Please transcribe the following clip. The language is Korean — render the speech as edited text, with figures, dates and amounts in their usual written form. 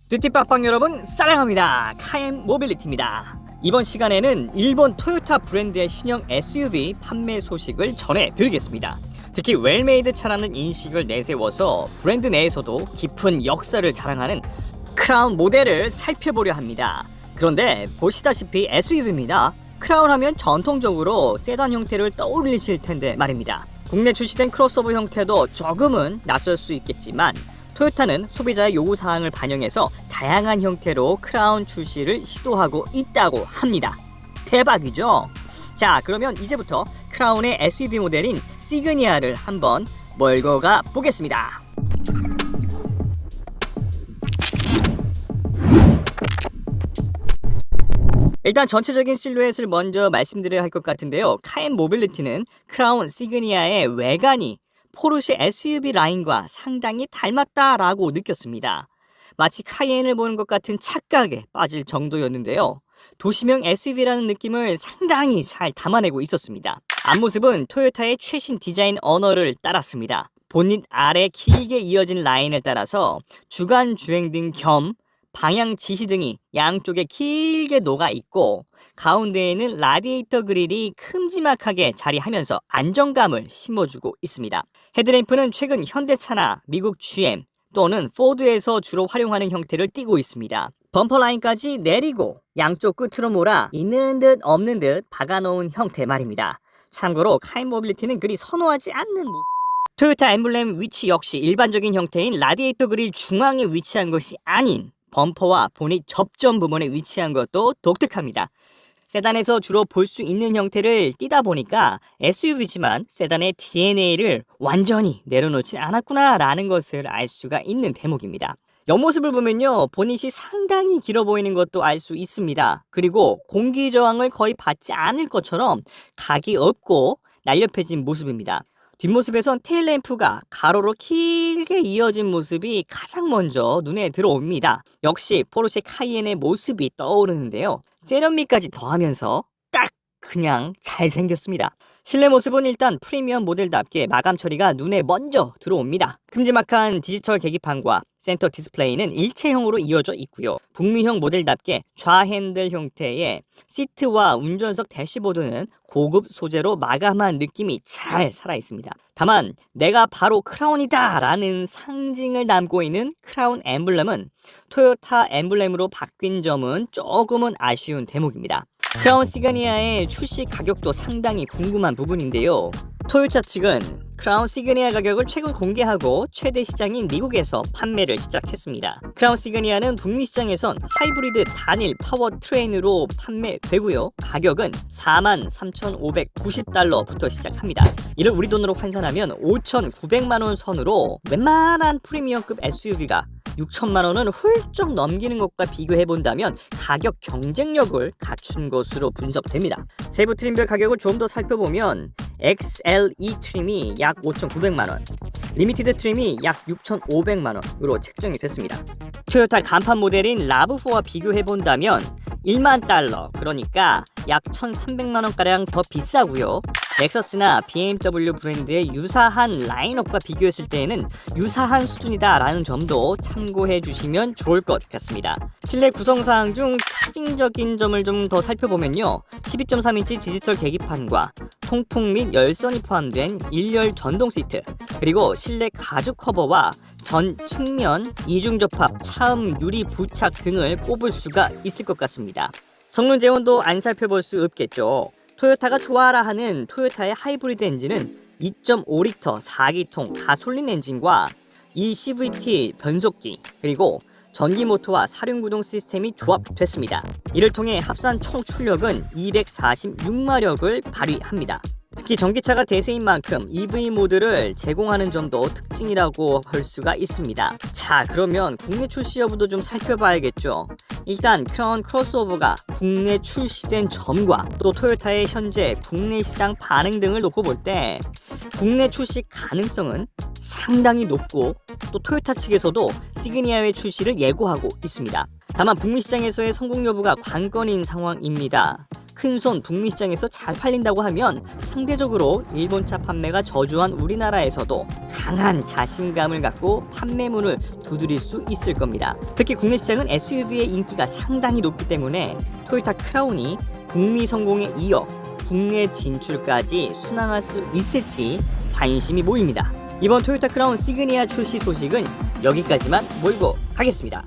뚜띠빡빡 여러분 사랑합니다. 카엔 모빌리티입니다. 이번 시간에는 일본 토요타 브랜드의 신형 SUV 판매 소식을 전해드리겠습니다. 특히 웰메이드 차라는 인식을 내세워서 브랜드 내에서도 깊은 역사를 자랑하는 크라운 모델을 살펴보려 합니다. 그런데 보시다시피 SUV입니다. 크라운 하면 전통적으로 세단 형태를 떠올리실 텐데 말입니다. 국내 출시된 크로스오버 형태도 조금은 낯설 수 있겠지만 토요타는 소비자의 요구사항을 반영해서 다양한 형태로 크라운 출시를 시도하고 있다고 합니다. 대박이죠? 자, 그러면 이제부터 크라운의 SUV 모델인 시그니아를 한번 몰고 가 보겠습니다. 일단 전체적인 실루엣을 먼저 말씀드려야 할 것 같은데요. 카엔 모빌리티는 크라운 시그니아의 외관이 포르쉐 SUV 라인과 상당히 닮았다라고 느꼈습니다. 마치 카이엔을 보는 것 같은 착각에 빠질 정도였는데요. 도시명 SUV라는 느낌을 상당히 잘 담아내고 있었습니다. 앞모습은 토요타의 최신 디자인 언어를 따랐습니다. 본닛 아래 길게 이어진 라인을 따라서 주간 주행등 겸 방향 지시등이 양쪽에 길게 녹아 있고 가운데에는 라디에이터 그릴이 큼지막하게 자리하면서 안정감을 심어주고 있습니다. 헤드램프는 최근 현대차나 미국 GM 또는 포드에서 주로 활용하는 형태를 띠고 있습니다. 범퍼 라인까지 내리고 양쪽 끝으로 몰아 있는 듯 없는 듯 박아놓은 형태 말입니다. 참고로 카엔 모빌리티는 그리 선호하지 않는 모습. 토요타 엠블렘 위치 역시 일반적인 형태인 라디에이터 그릴 중앙에 위치한 것이 아닌 범퍼와 보닛 접점 부분에 위치한 것도 독특합니다. 세단에서 주로 볼 수 있는 형태를 띠다 보니까 SUV지만 세단의 DNA를 완전히 내려놓진 않았구나 라는 것을 알 수가 있는 대목입니다. 옆모습을 보면요, 보닛이 상당히 길어 보이는 것도 알 수 있습니다. 그리고 공기 저항을 거의 받지 않을 것처럼 각이 없고 날렵해진 모습입니다. 뒷모습에선 테일램프가 가로로 길게 이어진 모습이 가장 먼저 눈에 들어옵니다. 역시 포르쉐 카이엔의 모습이 떠오르는데요. 세련미까지 더하면서 딱 그냥 잘생겼습니다. 실내 모습은 일단 프리미엄 모델답게 마감 처리가 눈에 먼저 들어옵니다. 큼지막한 디지털 계기판과 센터 디스플레이는 일체형으로 이어져 있고요. 북미형 모델답게 좌핸들 형태의 시트와 운전석 대시보드는 고급 소재로 마감한 느낌이 잘 살아있습니다. 다만 내가 바로 크라운이다 라는 상징을 담고 있는 크라운 엠블렘은 토요타 엠블렘으로 바뀐 점은 조금은 아쉬운 대목입니다. 크라운 시그니아의 출시 가격도 상당히 궁금한 부분인데요. 토요타 측은 크라운 시그니아 가격을 최근 공개하고 최대 시장인 미국에서 판매를 시작했습니다. 크라운 시그니아는 북미 시장에선 하이브리드 단일 파워트레인으로 판매되고요. 가격은 43,590달러부터 시작합니다. 이를 우리 돈으로 환산하면 5,900만원 선으로 웬만한 프리미엄급 SUV가 6천만원은 훌쩍 넘기는 것과 비교해본다면 가격 경쟁력을 갖춘 것으로 분석됩니다. 세부 트림별 가격을 좀 더 살펴보면 XLE 트림이 약 5,900만원, 리미티드 트림이 약 6,500만원으로 책정이 됐습니다. 토요타 간판 모델인 RAV4와 비교해본다면 1만 달러, 그러니까 약 1,300만원가량 더 비싸고요. 렉서스나 BMW 브랜드의 유사한 라인업과 비교했을 때에는 유사한 수준이다 라는 점도 참고해 주시면 좋을 것 같습니다. 실내 구성사항 중 특징적인 점을 좀 더 살펴보면요, 12.3인치 디지털 계기판과 통풍 및 열선이 포함된 1열 전동 시트, 그리고 실내 가죽 커버와 전 측면 이중 접합 차음 유리 부착 등을 꼽을 수가 있을 것 같습니다. 성능 제원도 안 살펴볼 수 없겠죠. 토요타가 좋아라 하는 토요타의 하이브리드 엔진은 2.5리터 4기통 가솔린 엔진과 eCVT 변속기, 그리고 전기 모터와 사륜구동 시스템이 조합됐습니다. 이를 통해 합산 총 출력은 246마력을 발휘합니다. 특히 전기차가 대세인 만큼 EV 모드를 제공하는 점도 특징이라고 볼 수가 있습니다. 자, 그러면 국내 출시 여부도 좀 살펴봐야겠죠. 일단 크라운 크로스오버가 국내 출시된 점과 또 토요타의 현재 국내 시장 반응 등을 놓고 볼 때 국내 출시 가능성은 상당히 높고 또 토요타 측에서도 시그니아의 출시를 예고하고 있습니다. 다만 북미 시장에서의 성공 여부가 관건인 상황입니다. 큰손 북미 시장에서 잘 팔린다고 하면 상대적으로 일본차 판매가 저조한 우리나라에서도 강한 자신감을 갖고 판매문을 두드릴 수 있을 겁니다. 특히 국내 시장은 SUV의 인기가 상당히 높기 때문에 토요타 크라운이 북미 성공에 이어 국내 진출까지 순항할 수 있을지 관심이 모입니다. 이번 토요타 크라운 시그니아 출시 소식은 여기까지만 몰고 가겠습니다.